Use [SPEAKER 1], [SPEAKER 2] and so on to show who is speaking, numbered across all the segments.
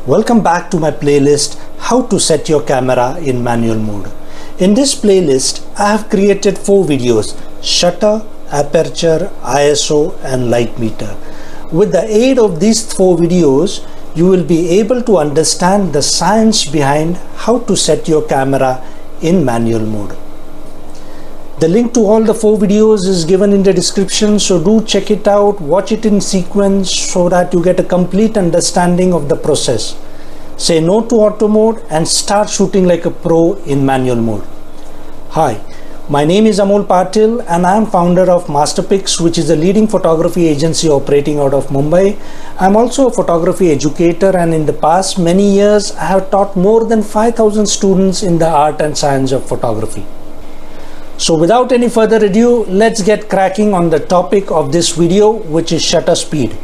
[SPEAKER 1] Welcome back to my playlist How to Set Your Camera in Manual Mode. In this playlist, I have created 4 videos: shutter, aperture, ISO and light meter. With the aid of these 4 videos, you will be able to understand the science behind how to set your camera in manual mode. The link to all the 4 videos is given in the description, so do check it out, watch it in sequence so that you get a complete understanding of the process. Say no to auto mode and start shooting like a pro in manual mode. Hi, my name is Amol Patil and I am founder of Masterpics, which is a leading photography agency operating out of Mumbai. I am also a photography educator, and in the past many years I have taught more than 5,000 students in the art and science of photography. So without any further ado, let's get cracking on the topic of this video, which is shutter speed.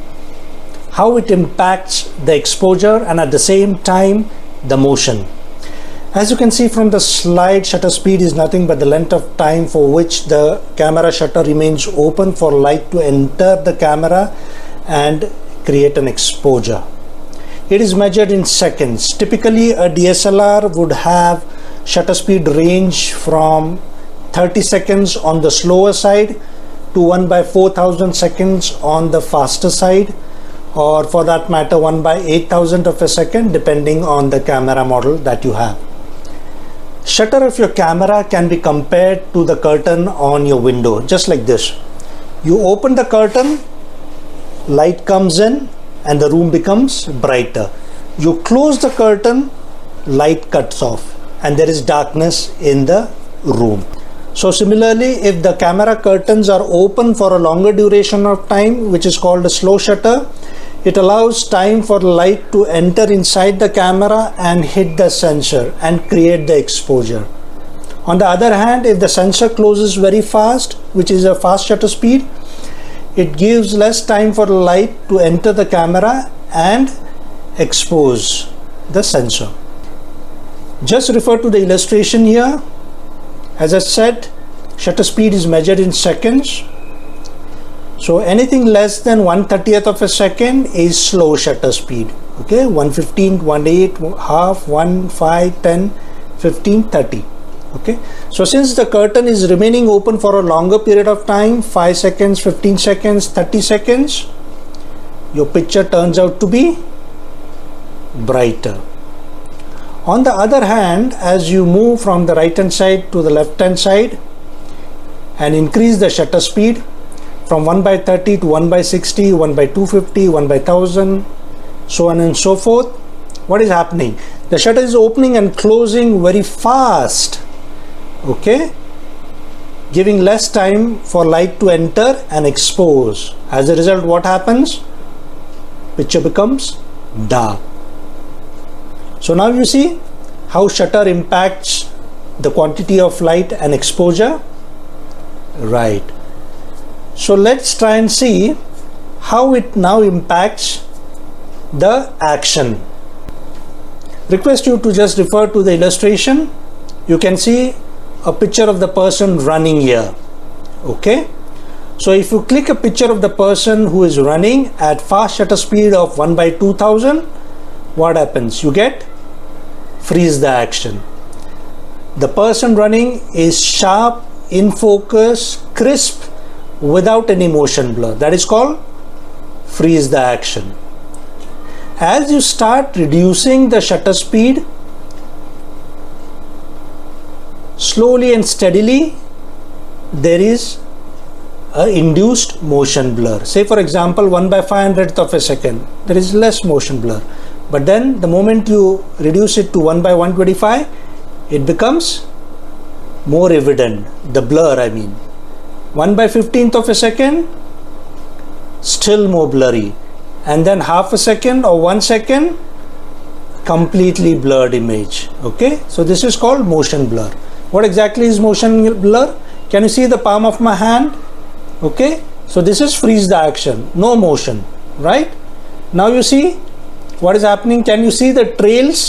[SPEAKER 1] How it impacts the exposure and at the same time the motion. As you can see from the slide, shutter speed is nothing but the length of time for which the camera shutter remains open for light to enter the camera and create an exposure. It is measured in seconds. Typically a DSLR would have shutter speed range from 30 seconds on the slower side to 1/4000 seconds on the faster side, or for that matter 1/8000 of a second, depending on the camera model that you have. Shutter of your camera can be compared to the curtain on your window, just like this. You open the curtain, light comes in and the room becomes brighter. You close the curtain, light cuts off and there is darkness in the room. So similarly, if the camera curtains are open for a longer duration of time, which is called a slow shutter, it allows time for light to enter inside the camera and hit the sensor and create the exposure. On the other hand, if the sensor closes very fast, which is a fast shutter speed, it gives less time for light to enter the camera and expose the sensor. Just refer to the illustration here. As I said, shutter speed is measured in seconds. So anything less than 1/30th of a second is slow shutter speed. Okay, 1/15, 1/8, half, 1, 5, 10, 15, 30. Okay, so since the curtain is remaining open for a longer period of time, 5 seconds, 15 seconds, 30 seconds, your picture turns out to be brighter. On the other hand, as you move from the right hand side to the left hand side and increase the shutter speed from 1/30 to 1/60, 1/250, 1/1000, so on and so forth, what is happening? The shutter is opening and closing very fast, okay, giving less time for light to enter and expose. As a result, what happens? Picture becomes dark. So now you see how shutter impacts the quantity of light and exposure, right? So let's try and see how it now impacts the action. Request you to just refer to the illustration. You can see a picture of the person running here, okay? So if you click a picture of the person who is running at fast shutter speed of 1/2000, what happens? You get freeze the action. The person running is sharp, in focus, crisp, without any motion blur. That is called freeze the action. As you start reducing the shutter speed, slowly and steadily, there is a induced motion blur. Say for example 1/500th of a second, there is less motion blur. But then the moment you reduce it to 1/125, it becomes more evident, the blur I mean. 1/15th of a second, still more blurry. And then half a second or 1 second, completely blurred image. Okay, so this is called motion blur. What exactly is motion blur? Can you see the palm of my hand? Okay, so this is freeze the action, no motion, right? Now you see what is happening. Can you see the trails?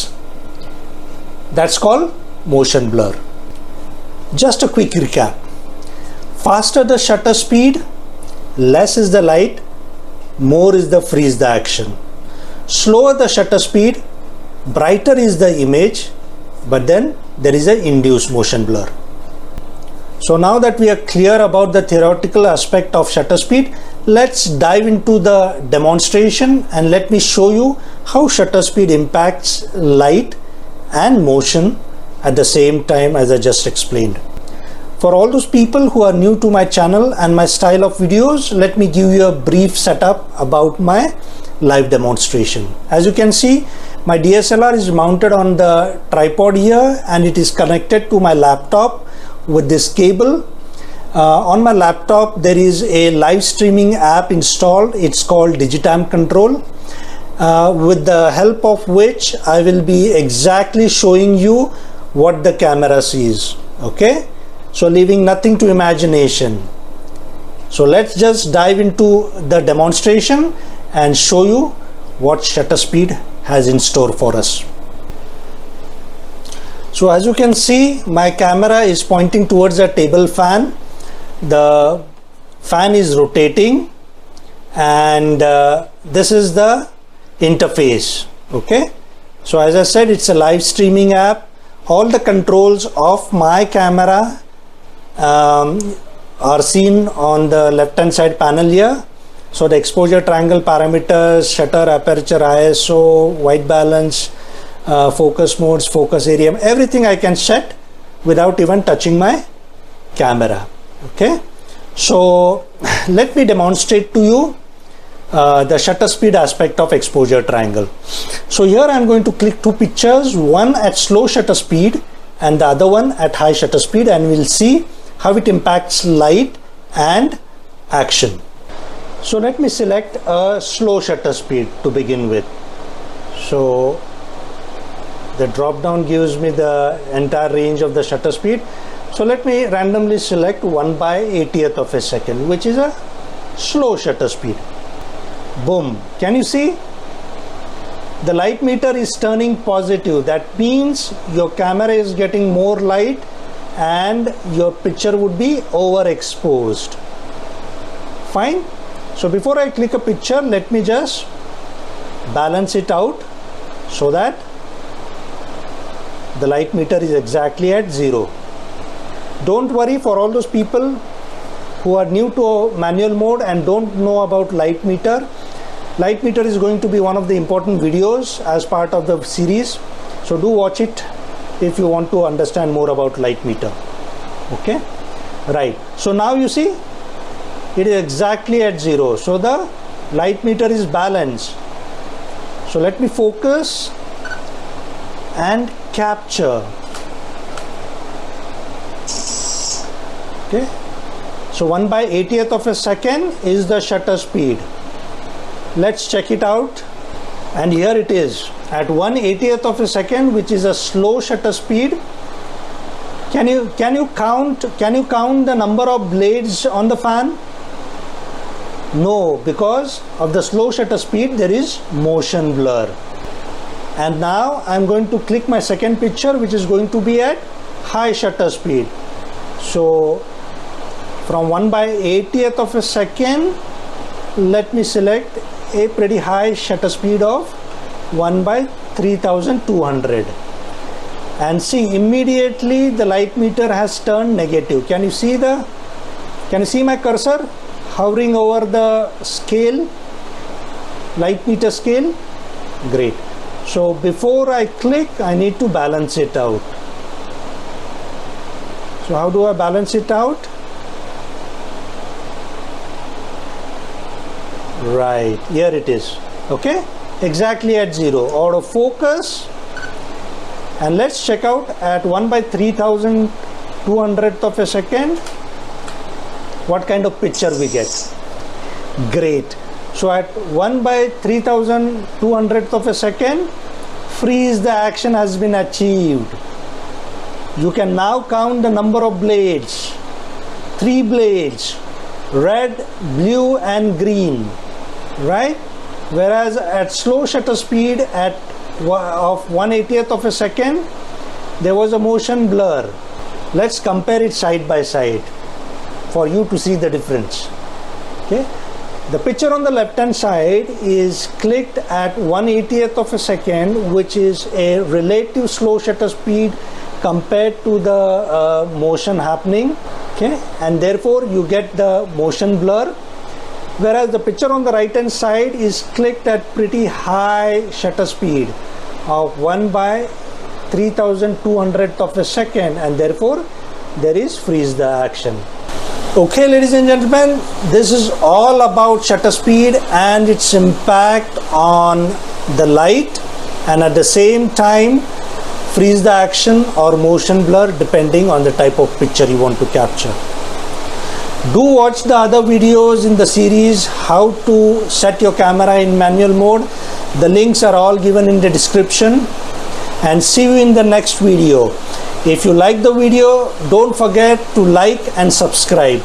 [SPEAKER 1] That's called motion blur. Just a quick recap. Faster the shutter speed, less is the light, more is the freeze the action. Slower the shutter speed, brighter is the image, but then there is an induced motion blur. So now that we are clear about the theoretical aspect of shutter speed, let's dive into the demonstration and let me show you how shutter speed impacts light and motion at the same time as I just explained. For all those people who are new to my channel and my style of videos, let me give you a brief setup about my live demonstration. As you can see, my DSLR is mounted on the tripod here and it is connected to my laptop with this cable. On my laptop there is a live streaming app installed. It's called Digitam Control, with the help of which I will be exactly showing you what the camera sees. Okay, so leaving nothing to imagination. So let's just dive into the demonstration and show you what shutter speed has in store for us. So as you can see, my camera is pointing towards a table fan. The fan is rotating and this is the interface. Okay, so as I said, it's a live streaming app. All the controls of my camera are seen on the left hand side panel here. So the exposure triangle parameters, shutter, aperture, ISO, white balance, focus modes, focus area, everything I can set without even touching my camera. Okay, so let me demonstrate to you the shutter speed aspect of exposure triangle. So here I am going to click two pictures, one at slow shutter speed and the other one at high shutter speed, and we'll see how it impacts light and action. So let me select a slow shutter speed to begin with. So the drop down gives me the entire range of the shutter speed. So let me randomly select 1/80th of a second, which is a slow shutter speed. Boom. Can you see? The light meter is turning positive. That means your camera is getting more light and your picture would be overexposed. Fine. So before I click a picture, let me just balance it out so that the light meter is exactly at 0. Don't worry, for all those people who are new to manual mode and don't know about light meter. Light meter is going to be one of the important videos as part of the series. So do watch it if you want to understand more about light meter. Okay, right. So now you see it is exactly at 0. So the light meter is balanced. So let me focus and capture. Okay, so 1/80th of a second is the shutter speed. Let's check it out, and here it is at 1/80th of a second, which is a slow shutter speed. Can you count the number of blades on the fan? No, because of the slow shutter speed there is motion blur. And now I'm going to click my second picture, which is going to be at high shutter speed. So from 1/80th of a second, let me select a pretty high shutter speed of 1/3200, and see immediately the light meter has turned negative. Can you see my cursor hovering over the scale, light meter scale? Great. So before I click, I need to balance it out. So how do I balance it out? Right, here it is. Okay, exactly at 0, out of focus. And let's check out at 1/3200th of a second what kind of picture we get. Great. So at 1/3200th of a second, freeze the action has been achieved. You can now count the number of blades. 3 blades, red, blue and green, right? Whereas at slow shutter speed of 1/80th of a second, there was a motion blur. Let's compare it side by side for you to see the difference. Okay, The picture on the left hand side is clicked at 1/80th of a second, which is a relative slow shutter speed compared to the motion happening, okay, and therefore you get the motion blur. Whereas the picture on the right hand side is clicked at pretty high shutter speed of 1/3200th of a second, and therefore there is freeze the action. Okay, ladies and gentlemen, this is all about shutter speed and its impact on the light, and at the same time freeze the action or motion blur depending on the type of picture you want to capture. Do watch the other videos in the series how to set your camera in manual mode. The links are all given in the description, and see you in the next video. If you like the video, don't forget to like and subscribe.